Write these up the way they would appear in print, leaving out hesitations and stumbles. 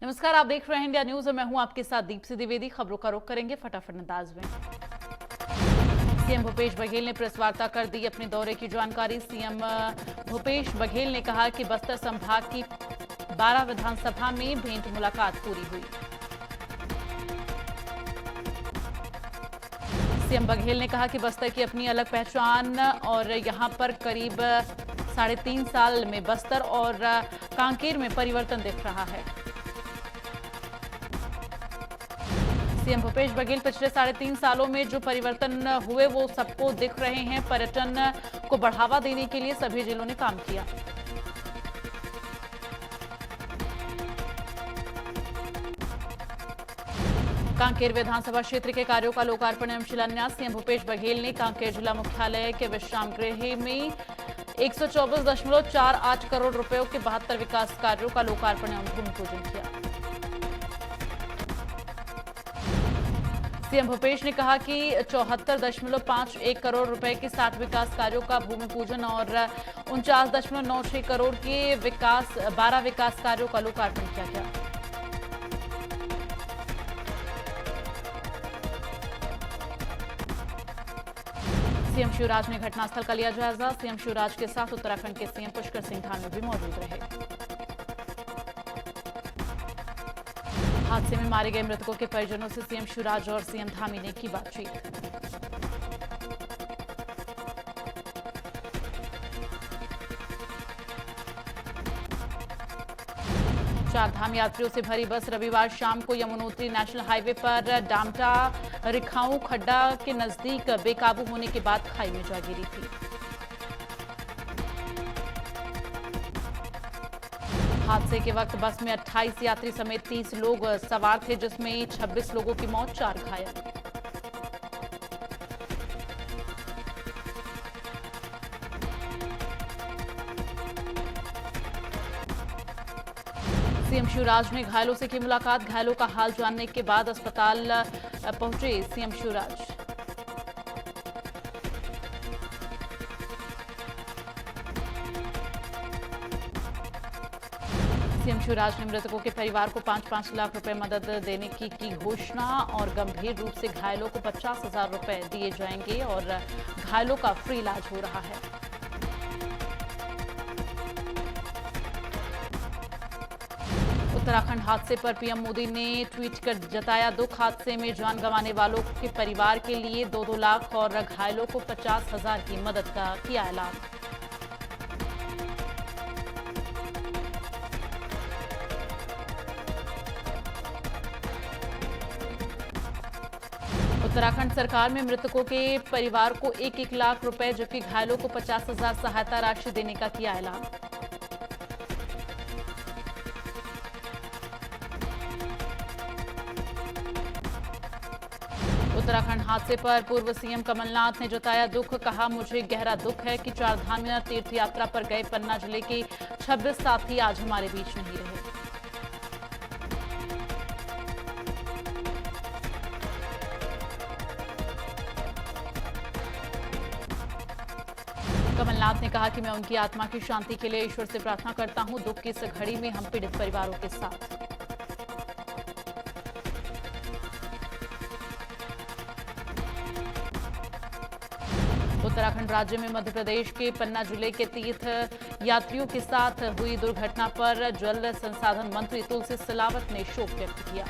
नमस्कार, आप देख रहे हैं इंडिया न्यूज और मैं हूं आपके साथ दीप्ति द्विवेदी। खबरों का रुख करेंगे फटाफट अंदाज में। सीएम भूपेश बघेल ने प्रेस वार्ता कर दी अपने दौरे की जानकारी। सीएम भूपेश बघेल ने कहा कि बस्तर संभाग की 12 विधानसभा में भेंट मुलाकात पूरी हुई। सीएम बघेल ने कहा कि बस्तर की अपनी अलग पहचान और यहां पर करीब 3.5 साल में बस्तर और कांकेर में परिवर्तन दिख रहा है। सीएम भूपेश बघेल पिछले 3.5 सालों में जो परिवर्तन हुए वो सबको दिख रहे हैं। पर्यटन को बढ़ावा देने के लिए सभी जिलों ने काम किया। कांकेर विधानसभा क्षेत्र के कार्यों का लोकार्पण एवं शिलान्यास। सीएम भूपेश बघेल ने कांकेर जिला मुख्यालय के विश्राम गृह में 124.48 करोड़ रुपयों के 72 विकास कार्यों का लोकार्पण एवं भूमि पूजन किया। सीएम भूपेश ने कहा कि 74.51 करोड़ रुपए के 60 विकास कार्यों का भूमि पूजन और 49.96 करोड़ के 12 विकास कार्यों का लोकार्पण किया गया। सीएम शिवराज ने घटनास्थल का लिया जायजा। सीएम शिवराज के साथ उत्तराखंड के सीएम पुष्कर सिंह धामी भी मौजूद रहे। हादसे में मारे गए मृतकों के परिजनों से सीएम शिवराज और सीएम धामी ने की बातचीत। चार धाम यात्रियों से भरी बस रविवार शाम को यमुनोत्री नेशनल हाईवे पर डामटा रिखाऊ खड्डा के नजदीक बेकाबू होने के बाद खाई में जा गिरी थी। हादसे के वक्त बस में 28 यात्री समेत 30 लोग सवार थे, जिसमें 26 लोगों की मौत, 4 घायल। सीएम शिवराज ने घायलों से की मुलाकात। घायलों का हाल जानने के बाद अस्पताल पहुंचे सीएम शिवराज। सीएम शिवराज ने मृतकों के परिवार को 5-5 लाख रुपए मदद देने की घोषणा और गंभीर रूप से घायलों को 50,000 रुपए दिए जाएंगे और घायलों का फ्री इलाज हो रहा है। उत्तराखंड हादसे पर पीएम मोदी ने ट्वीट कर जताया दुख। हादसे में जान गंवाने वालों के परिवार के लिए 2-2 लाख और घायलों को 50,000 की मदद का किया ऐलान। उत्तराखंड सरकार में मृतकों के परिवार को 1-1 लाख रुपए जबकि घायलों को 50,000 सहायता राशि देने का किया ऐलान। उत्तराखंड हादसे पर पूर्व सीएम कमलनाथ ने जताया दुख। कहा, मुझे गहरा दुख है कि चारधाम तीर्थ यात्रा पर गए पन्ना जिले के 26 साथी आज हमारे बीच नहीं रहे। कमलनाथ ने कहा कि मैं उनकी आत्मा की शांति के लिए ईश्वर से प्रार्थना करता हूं। दुख की इस घड़ी में हम पीड़ित परिवारों के साथ। उत्तराखंड राज्य में मध्य प्रदेश के पन्ना जिले के तीर्थ यात्रियों के साथ हुई दुर्घटना पर जल संसाधन मंत्री तुलसी सिलावट ने शोक व्यक्त किया।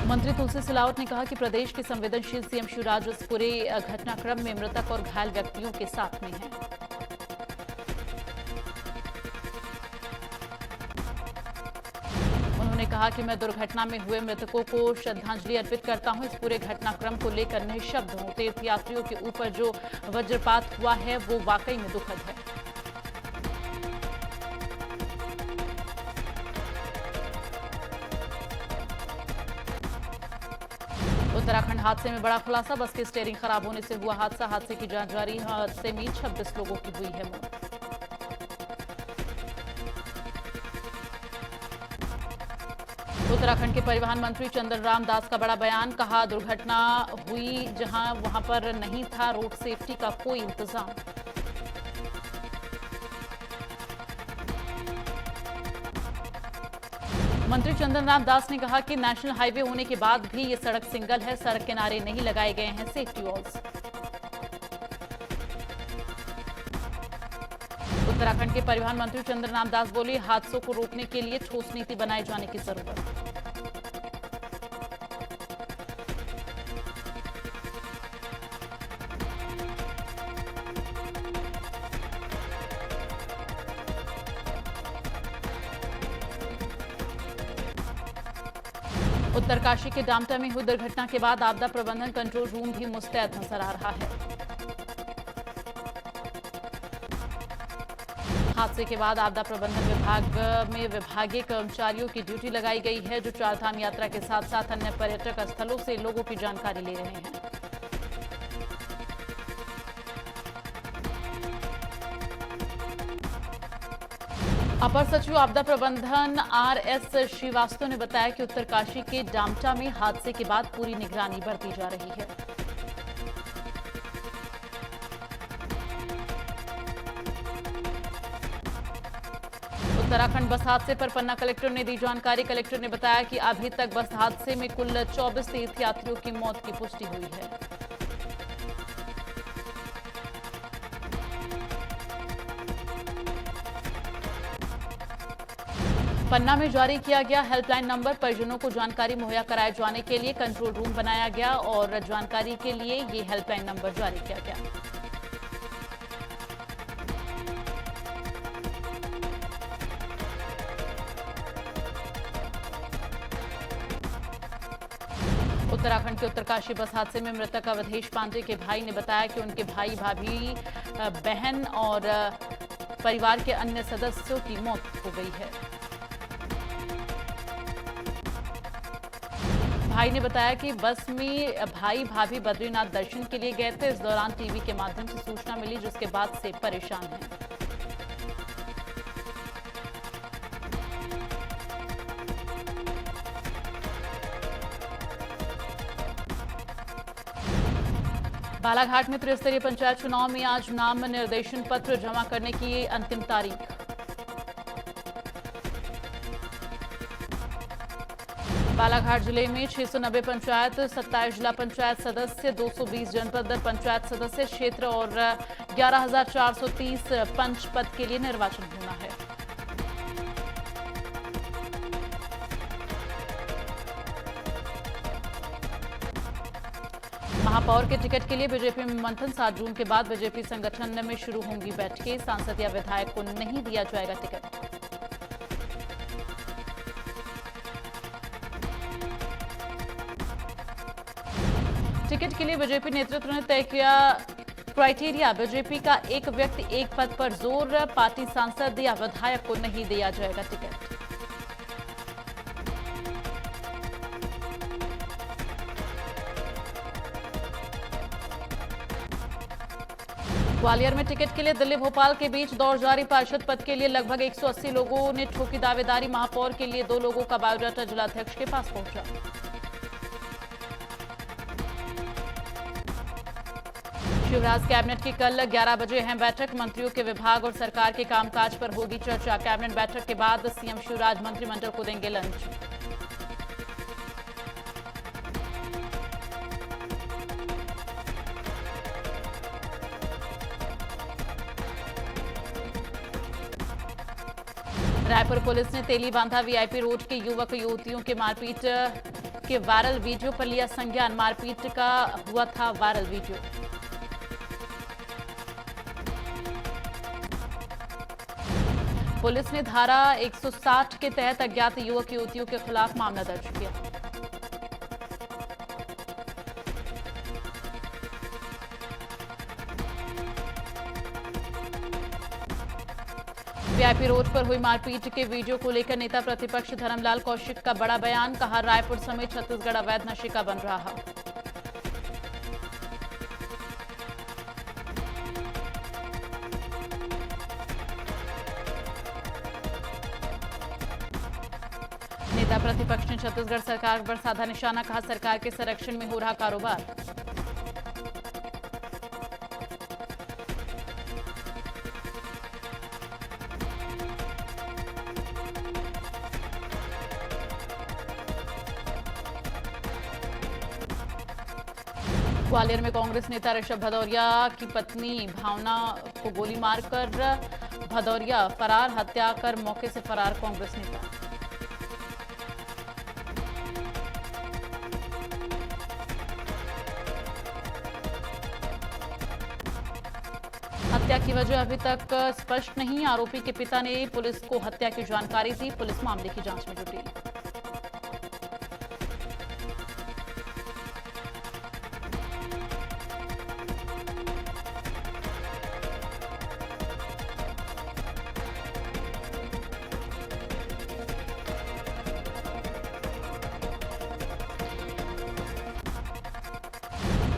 मंत्री तुलसी सिलावट ने कहा कि प्रदेश के संवेदनशील सीएम शिवराज इस पूरे घटनाक्रम में मृतक और घायल व्यक्तियों के साथ में हैं। उन्होंने कहा कि मैं दुर्घटना में हुए मृतकों को श्रद्धांजलि अर्पित करता हूं। इस पूरे घटनाक्रम को लेकर निःशब्द हूं। तीर्थयात्रियों के ऊपर जो वज्रपात हुआ है वो वाकई में दुखद है। उत्तराखंड हादसे में बड़ा खुलासा। बस के स्टीयरिंग खराब होने से हुआ हादसा। हादसे की जांच जारी। हादसे में 26 लोगों की हुई है मौत। उत्तराखंड के परिवहन मंत्री चंदन राम दास का बड़ा बयान। कहा, दुर्घटना हुई वहां पर नहीं था रोड सेफ्टी का कोई इंतजाम। मंत्री चंदन राम दास ने कहा कि नेशनल हाईवे होने के बाद भी ये सड़क सिंगल है, सड़क किनारे नहीं लगाए गए हैं सेफ्टी वॉल्स। उत्तराखंड के परिवहन मंत्री चंदन राम दास बोले, हादसों को रोकने के लिए ठोस नीति बनाए जाने की जरूरत। उत्तरकाशी के डामटा में हुई दुर्घटना के बाद आपदा प्रबंधन कंट्रोल रूम भी मुस्तैद नजर आ रहा है। हादसे के बाद आपदा प्रबंधन विभाग में विभागीय कर्मचारियों की ड्यूटी लगाई गई है, जो चारधाम यात्रा के साथ साथ अन्य पर्यटक स्थलों से लोगों की जानकारी ले रहे हैं। अपर सचिव आपदा प्रबंधन आर.एस. श्रीवास्तव ने बताया कि उत्तरकाशी के डामटा में हादसे के बाद पूरी निगरानी बरती जा रही है। उत्तराखंड बस हादसे पर पन्ना कलेक्टर ने दी जानकारी। कलेक्टर ने बताया कि अभी तक बस हादसे में कुल 24 तीर्थयात्रियों की मौत की पुष्टि हुई है। पन्ना में जारी किया गया हेल्पलाइन नंबर, परिजनों को जानकारी मुहैया कराए जाने के लिए कंट्रोल रूम बनाया गया और जानकारी के लिए ये हेल्पलाइन नंबर जारी किया गया। उत्तराखंड के उत्तरकाशी बस हादसे में मृतक अवधेश पांडे के भाई ने बताया कि उनके भाई, भाभी, बहन और परिवार के अन्य सदस्यों की मौत हो गई है। भाई ने बताया कि बस में भाई भाभी बद्रीनाथ दर्शन के लिए गए थे। इस दौरान टीवी के माध्यम से सूचना मिली, जिसके बाद से परेशान हैं। बालाघाट में त्रिस्तरीय पंचायत चुनाव में आज नाम निर्देशन पत्र जमा करने की अंतिम तारीख। बालाघाट जिले में 690 पंचायत, 27 जिला पंचायत सदस्य, 220 जनपद पंचायत सदस्य क्षेत्र और 11,430 पंच पद के लिए निर्वाचन होना है। महापौर के टिकट के लिए बीजेपी में मंथन, 7 जून के बाद बीजेपी संगठन में शुरू होंगी बैठकें। सांसद या विधायक को नहीं दिया जाएगा टिकट। टिकट के लिए बीजेपी नेतृत्व ने तय किया क्राइटेरिया। बीजेपी का एक व्यक्ति एक पद पर जोर, पार्टी सांसद या विधायक को नहीं दिया जाएगा टिकट। ग्वालियर में टिकट के लिए दिल्ली भोपाल के बीच दौड़ जारी। पार्षद पद के लिए लगभग 180 लोगों ने ठोकी दावेदारी। महापौर के लिए 2 लोगों का बायोडाटा जिलाध्यक्ष के पास पहुंचा। शिवराज कैबिनेट की कल 11 बजे है बैठक। मंत्रियों के विभाग और सरकार के कामकाज पर होगी चर्चा। कैबिनेट बैठक के बाद सीएम शिवराज मंत्रिमंडल को देंगे लंच। रायपुर पुलिस ने तेली बांधा वीआईपी रोड के युवक युवतियों के मारपीट के वायरल वीडियो पर लिया संज्ञान। मारपीट का हुआ था वायरल वीडियो। पुलिस ने धारा 160 के तहत अज्ञात युवक युवतियों के खिलाफ मामला दर्ज किया। वीआईपी रोड पर हुई मारपीट के वीडियो को लेकर नेता प्रतिपक्ष धर्मलाल कौशिक का बड़ा बयान। कहा, रायपुर समेत छत्तीसगढ़ अवैध नशे का बन रहा। नेता प्रतिपक्ष ने छत्तीसगढ़ सरकार पर साधा निशाना। कहा, सरकार के संरक्षण में हो रहा कारोबार। ग्वालियर में कांग्रेस नेता ऋषभ भदौरिया की पत्नी भावना को गोली मारकर भदौरिया फरार, हत्या कर मौके से फरार कांग्रेस नेता। हत्या की वजह अभी तक स्पष्ट नहीं। आरोपी के पिता ने पुलिस को हत्या की जानकारी दी। पुलिस मामले की जांच में जुटी।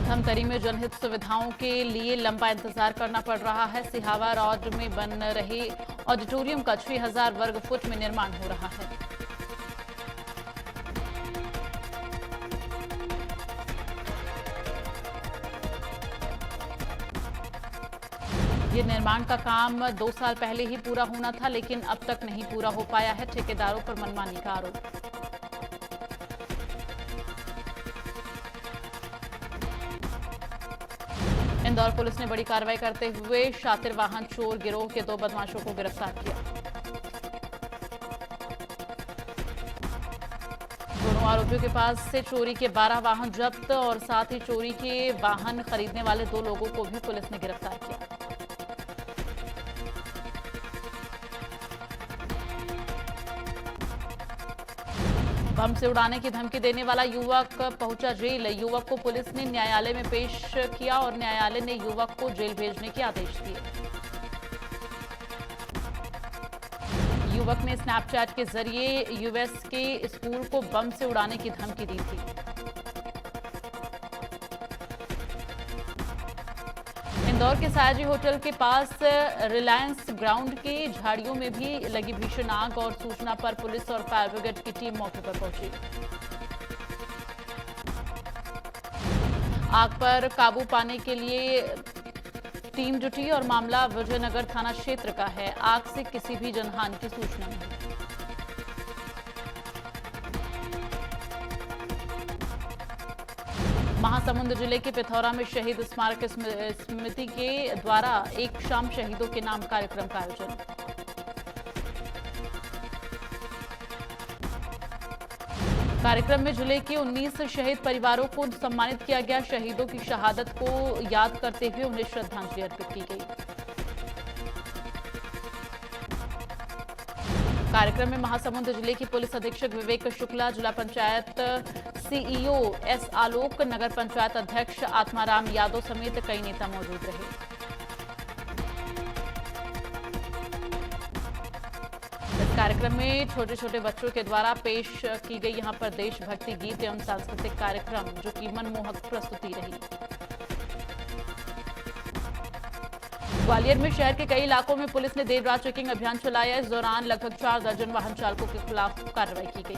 धमतरी में जनहित सुविधाओं के लिए लंबा इंतजार करना पड़ रहा है। सिहावा रोड में बन रहे ऑडिटोरियम का 6000 वर्ग फुट में निर्माण हो रहा है। ये निर्माण का काम 2 साल पहले ही पूरा होना था, लेकिन अब तक नहीं पूरा हो पाया है। ठेकेदारों पर मनमानी का आरोप। इंदौर पुलिस ने बड़ी कार्रवाई करते हुए शातिर वाहन चोर गिरोह के 2 बदमाशों को गिरफ्तार किया। दोनों आरोपियों के पास से चोरी के 12 वाहन जब्त और साथ ही चोरी के वाहन खरीदने वाले 2 लोगों को भी पुलिस ने गिरफ्तार किया। बम से उड़ाने की धमकी देने वाला युवक पहुंचा जेल। युवक को पुलिस ने न्यायालय में पेश किया और न्यायालय ने युवक को जेल भेजने के आदेश दिए। युवक ने स्नैपचैट के जरिए यूएस के स्कूल को बम से उड़ाने की धमकी दी थी। इंदौर के सायाजी होटल के पास रिलायंस ग्राउंड के झाड़ियों में भी लगी भीषण आग और सूचना पर पुलिस और फायर ब्रिगेड की टीम मौके पर पहुंची। आग पर काबू पाने के लिए टीम जुटी और मामला विजयनगर थाना क्षेत्र का है। आग से किसी भी जनहानि की सूचना नहीं। महासमुंद जिले के पिथौरा में शहीद स्मारक समिति के द्वारा एक शाम शहीदों के नाम कार्यक्रम का आयोजन। कार्यक्रम में जिले के 19 शहीद परिवारों को सम्मानित किया गया। शहीदों की शहादत को याद करते हुए उन्हें श्रद्धांजलि अर्पित की गई। कार्यक्रम में महासमुंद जिले की पुलिस अधीक्षक विवेक शुक्ला, जिला पंचायत सीईओ एस आलोक, नगर पंचायत अध्यक्ष आत्माराम यादव समेत कई नेता मौजूद रहे। इस कार्यक्रम में छोटे छोटे बच्चों के द्वारा पेश की गई यहां पर देशभक्ति गीत एवं सांस्कृतिक कार्यक्रम, जो कि मनमोहक प्रस्तुति रही। ग्वालियर में शहर के कई इलाकों में पुलिस ने देर रात चेकिंग अभियान चलाया। इस दौरान लगभग 4 दर्जन वाहन चालकों के खिलाफ कार्रवाई की गई।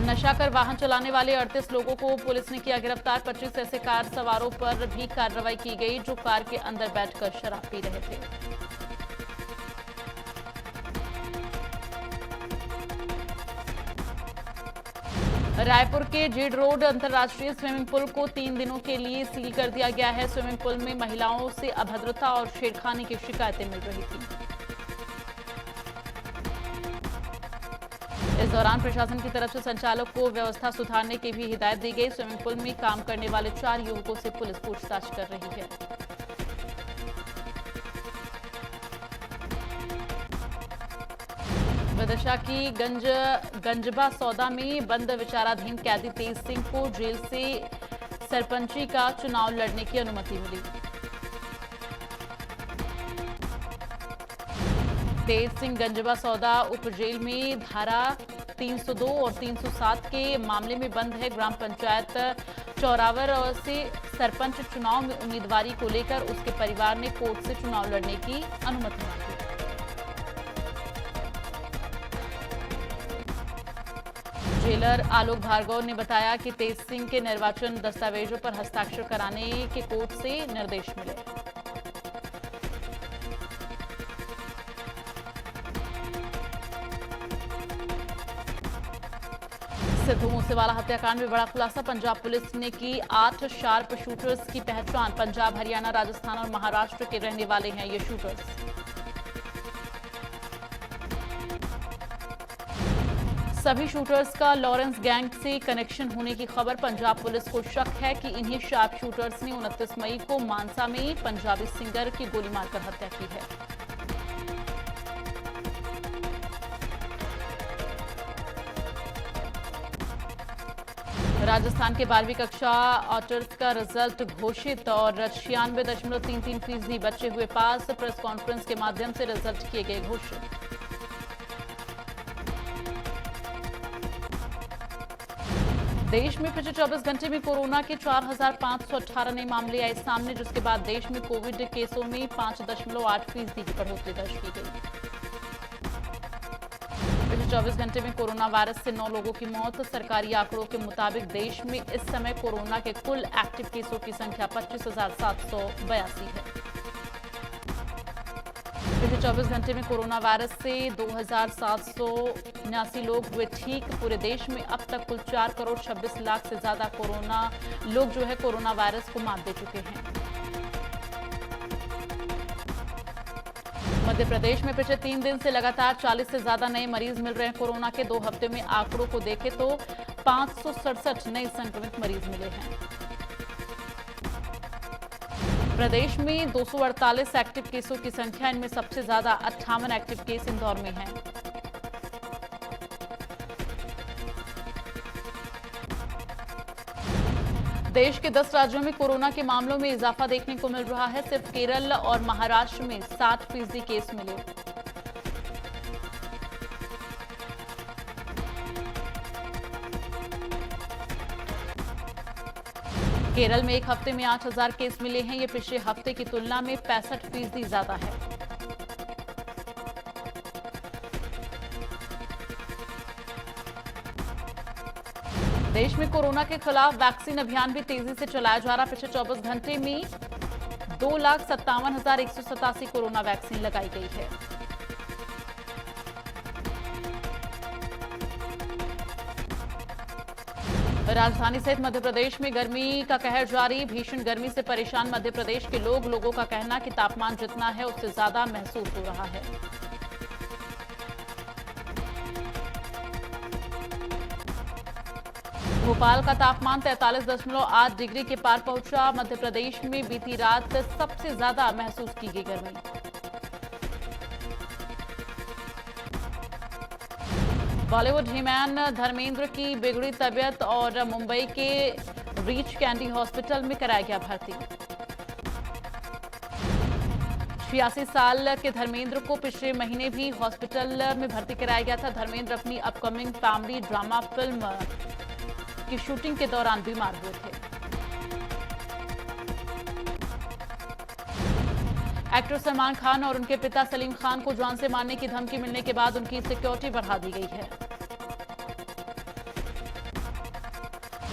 नशा कर वाहन चलाने वाले 38 लोगों को पुलिस ने किया गिरफ्तार। 25 ऐसे कार सवारों पर भी कार्रवाई की गई जो कार के अंदर बैठकर शराब पी रहे थे। रायपुर के जेड रोड अंतर्राष्ट्रीय स्विमिंग पूल को 3 दिनों के लिए सील कर दिया गया है। स्विमिंग पूल में महिलाओं से अभद्रता और छेड़खानी की शिकायतें मिल रही थी। इस दौरान प्रशासन की तरफ से संचालक को व्यवस्था सुधारने की भी हिदायत दी गई। स्विमिंग पूल में काम करने वाले 4 युवकों से पुलिस पूछताछ कर रही है। विदिशा की गंजबा सौदा में बंद विचाराधीन कैदी तेज सिंह को जेल से सरपंची का चुनाव लड़ने की अनुमति मिली। तेज सिंह गंजबा सौदा उप जेल में धारा 302 और 307 के मामले में बंद है। ग्राम पंचायत चौरावर से सरपंच चुनाव में उम्मीदवारी को लेकर उसके परिवार ने कोर्ट से चुनाव लड़ने की अनुमति मांगी। जेलर आलोक भार्गव ने बताया कि तेज सिंह के निर्वाचन दस्तावेजों पर हस्ताक्षर कराने के कोर्ट से निर्देश मिले। सिद्धू मूसेवाला हत्याकांड में बड़ा खुलासा। पंजाब पुलिस ने की 8 शार्प शूटर्स की पहचान। पंजाब, हरियाणा, राजस्थान और महाराष्ट्र के रहने वाले हैं ये शूटर्स। सभी शूटर्स का लॉरेंस गैंग से कनेक्शन होने की खबर। पंजाब पुलिस को शक है कि इन्हीं शार्प शूटर्स ने 29 मई को मानसा में पंजाबी सिंगर की गोली मारकर हत्या की है। राजस्थान के 12वीं कक्षा ऑटर्स का रिजल्ट घोषित और 96.33% बच्चे हुए पास। प्रेस कॉन्फ्रेंस के माध्यम से रिजल्ट किए गए घोषित। देश में पिछले 24 घंटे में कोरोना के 4,518 नए मामले आए सामने, जिसके बाद देश में कोविड केसों में 5.8% की बढ़ोतरी दर्ज की गई। पिछले 24 घंटे में कोरोना वायरस से 9 लोगों की मौत। सरकारी आंकड़ों के मुताबिक देश में इस समय कोरोना के कुल एक्टिव केसों की संख्या 25,782 है। पिछले 24 घंटे में कोरोना वायरस से 2,779 लोग हुए ठीक। पूरे देश में अब तक कुल 4 करोड़ 26 लाख से ज्यादा कोरोना लोग कोरोना वायरस को मात दे चुके हैं। मध्य प्रदेश में पिछले 3 दिन से लगातार 40 से ज्यादा नए मरीज मिल रहे हैं। कोरोना के 2 हफ्ते में आंकड़ों को देखें तो 567 नए संक्रमित मरीज मिले हैं। प्रदेश में 248 एक्टिव केसों की संख्या। इनमें सबसे ज्यादा 58 एक्टिव केस इंदौर में हैं। देश के 10 राज्यों में कोरोना के मामलों में इजाफा देखने को मिल रहा है। सिर्फ केरल और महाराष्ट्र में 60% केस मिले। केरल में एक हफ्ते में 8,000 केस मिले हैं। ये पिछले हफ्ते की तुलना में 65% ज्यादा है। देश में कोरोना के खिलाफ वैक्सीन अभियान भी तेजी से चलाया जा रहा। पिछले 24 घंटे में 2,57,187 कोरोना वैक्सीन लगाई गई है। राजधानी सहित मध्य प्रदेश में गर्मी का कहर जारी। भीषण गर्मी से परेशान मध्य प्रदेश के लोगों का कहना कि तापमान जितना है उससे ज्यादा महसूस हो रहा है। भोपाल का तापमान 43.8 डिग्री के पार पहुंचा। मध्य प्रदेश में बीती रात सबसे ज्यादा महसूस की गई गर्मी। बॉलीवुड हीमैन धर्मेंद्र की बिगड़ी तबीयत और मुंबई के रीच कैंडी हॉस्पिटल में कराया गया भर्ती। 86 साल के धर्मेंद्र को पिछले महीने भी हॉस्पिटल में भर्ती कराया गया था। धर्मेंद्र अपनी अपकमिंग फैमिली ड्रामा फिल्म की शूटिंग के दौरान बीमार हुए थे। एक्टर सलमान खान और उनके पिता सलीम खान को जान से मारने की धमकी मिलने के बाद उनकी सिक्योरिटी बढ़ा दी गई है।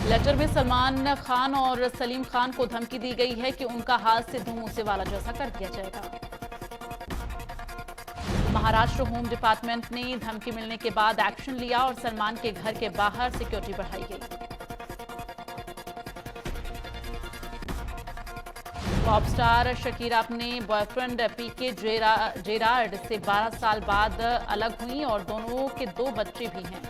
लेटर में सलमान खान और सलीम खान को धमकी दी गई है कि उनका हाल सिद्धू मूसेवाला जैसा कर दिया जाएगा। महाराष्ट्र होम डिपार्टमेंट ने धमकी मिलने के बाद एक्शन लिया और सलमान के घर के बाहर सिक्योरिटी बढ़ाई गई। पॉप स्टार शकीरा अपने बॉयफ्रेंड पीके जेरार्ड से 12 साल बाद अलग हुई और दोनों के 2 बच्चे भी हैं।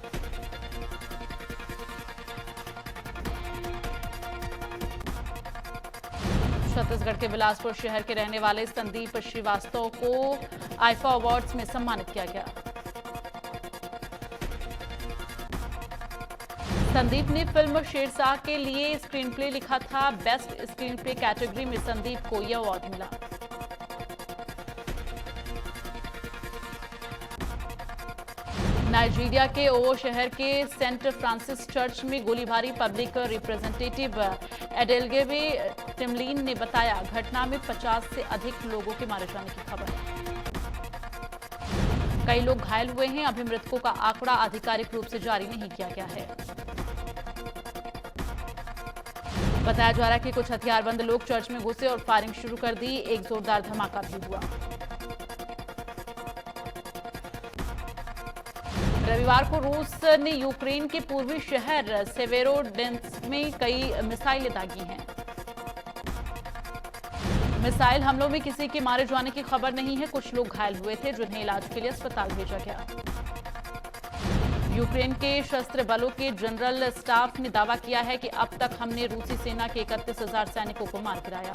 छत्तीसगढ़ के बिलासपुर शहर के रहने वाले संदीप श्रीवास्तव को आईफा अवार्ड्स में सम्मानित किया गया। संदीप ने फिल्म शेरशाह के लिए स्क्रीन प्ले लिखा था। बेस्ट स्क्रीन प्ले कैटेगरी में संदीप को यह अवार्ड मिला। नाइजीरिया के ओवो शहर के सेंट फ्रांसिस चर्च में गोलीबारी। पब्लिक रिप्रेजेंटेटिव एडेलगेवे टिमलीन ने बताया, घटना में 50 से अधिक लोगों के मारे जाने की खबर है। कई लोग घायल हुए हैं। अभी मृतकों का आंकड़ा आधिकारिक रूप से जारी नहीं किया गया है। बताया जा रहा है कि कुछ हथियारबंद लोग चर्च में घुसे और फायरिंग शुरू कर दी। एक जोरदार धमाका भी हुआ। रविवार शनिवार को रूस ने यूक्रेन के पूर्वी शहर सेवेरोडेंस्क में कई मिसाइलें दागी हैं। मिसाइल हमलों में किसी के मारे जाने की खबर नहीं है। कुछ लोग घायल हुए थे जिन्हें इलाज के लिए अस्पताल भेजा गया। यूक्रेन के सशस्त्र बलों के जनरल स्टाफ ने दावा किया है कि अब तक हमने रूसी सेना के 31,000 सैनिकों को मार गिराया।